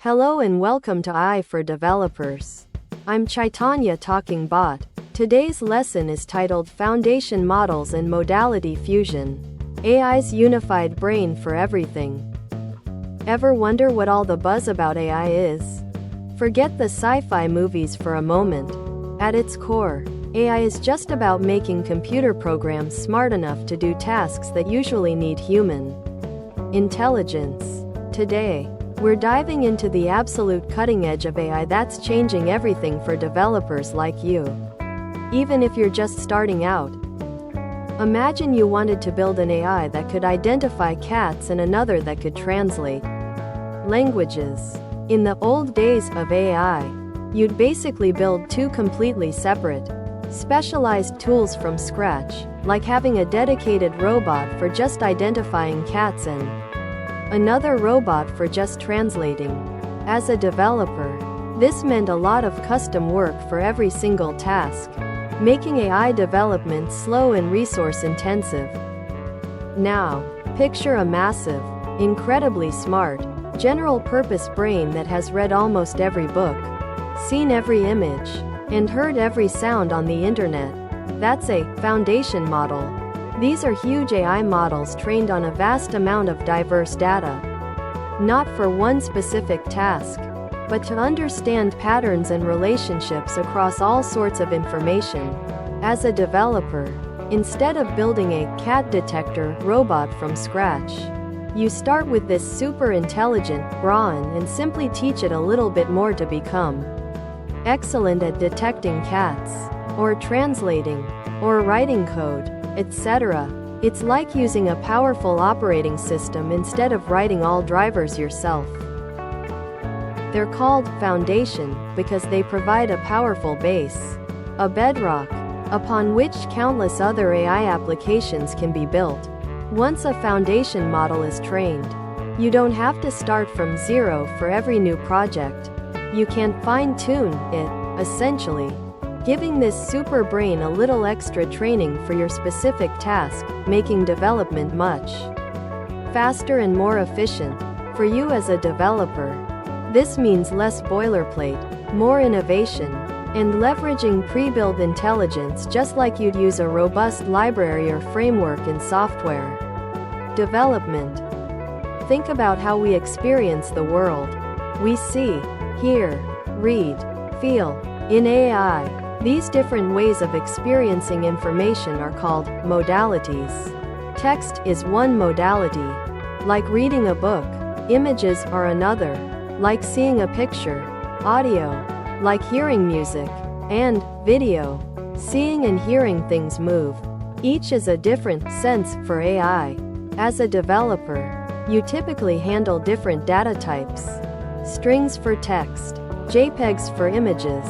Hello and welcome to AI for Developers. I'm Chaitanya talking bot. Today's lesson is titled Foundation Models and Modality Fusion. AI's unified brain for everything. Ever wonder what all the buzz about AI is? Forget the sci-fi movies for a moment. At its core, AI is just about making computer programs smart enough to do tasks that usually need human intelligence. Today, we're diving into the absolute cutting edge of AI that's changing everything for developers like you. Even if you're just starting out. Imagine you wanted to build an AI that could identify cats and another that could translate languages. In the old days of AI, you'd basically build two completely separate, specialized tools from scratch, like having a dedicated robot for just identifying cats and another robot for just translating. As a developer, this meant a lot of custom work for every single task, making AI development slow and resource-intensive. Now, picture a massive, incredibly smart, general-purpose brain that has read almost every book, seen every image, and heard every sound on the internet. That's a foundation model. These are huge AI models trained on a vast amount of diverse data. Not for one specific task, but to understand patterns and relationships across all sorts of information. As a developer, instead of building a cat detector robot from scratch, you start with this super intelligent brain and simply teach it a little bit more to become excellent at detecting cats, or translating, or writing code, etc. It's like using a powerful operating system instead of writing all drivers yourself. They're called foundation because they provide a powerful base, a bedrock, upon which countless other AI applications can be built. Once a foundation model is trained, you don't have to start from zero for every new project. You can fine-tune it, essentially, giving this super brain a little extra training for your specific task, making development much faster and more efficient. For you as a developer, this means less boilerplate, more innovation, and leveraging pre-built intelligence just like you'd use a robust library or framework in software development. Think about how we experience the world. We see, hear, read, feel. In AI, these different ways of experiencing information are called modalities. Text is one modality, like reading a book. Images are another, like seeing a picture. Audio, like hearing music. And video, seeing and hearing things move. Each is a different sense for AI. As a developer, you typically handle different data types. Strings for text, JPEGs for images,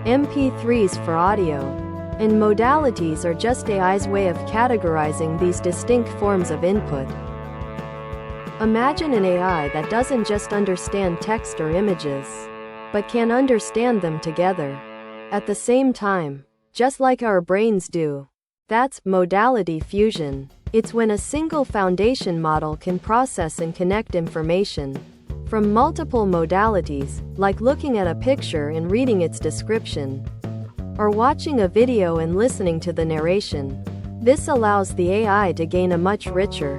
MP3s for audio, and modalities are just AI's way of categorizing these distinct forms of input. Imagine an AI that doesn't just understand text or images, but can understand them together at the same time, just like our brains do. That's modality fusion. It's when a single foundation model can process and connect information from multiple modalities, like looking at a picture and reading its description, or watching a video and listening to the narration. This allows the AI to gain a much richer,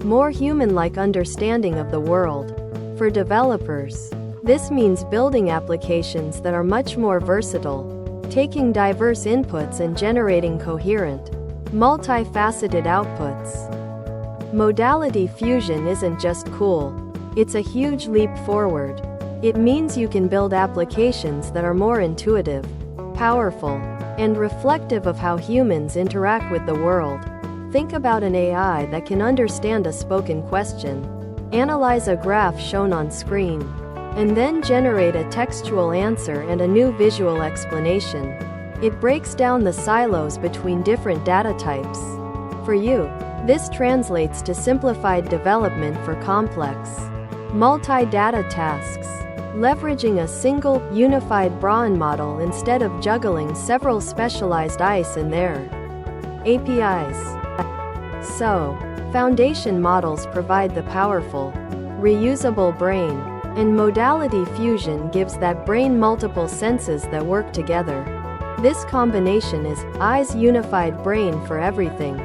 more human-like understanding of the world. For developers, this means building applications that are much more versatile, taking diverse inputs and generating coherent, multifaceted outputs. Modality fusion isn't just cool. It's a huge leap forward. It means you can build applications that are more intuitive, powerful, and reflective of how humans interact with the world. Think about an AI that can understand a spoken question, analyze a graph shown on screen, and then generate a textual answer and a new visual explanation. It breaks down the silos between different data types. For you, this translates to simplified development for complex, multi-data tasks, leveraging a single, unified brain model instead of juggling several specialized ICE in their APIs. So, foundation models provide the powerful, reusable brain And modality fusion gives that brain multiple senses that work together. This combination is AI's unified brain for everything.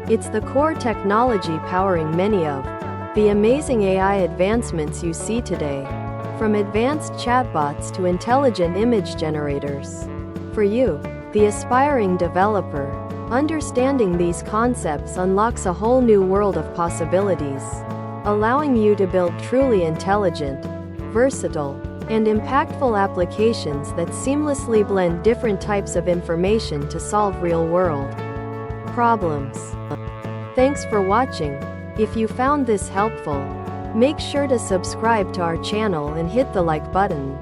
It's the core technology powering many of the amazing AI advancements you see today, from advanced chatbots to intelligent image generators. For you, the aspiring developer, understanding these concepts unlocks a whole new world of possibilities, allowing you to build truly intelligent, versatile, and impactful applications that seamlessly blend different types of information to solve real-world problems. Thanks for watching. If you found this helpful, make sure to subscribe to our channel and hit the like button.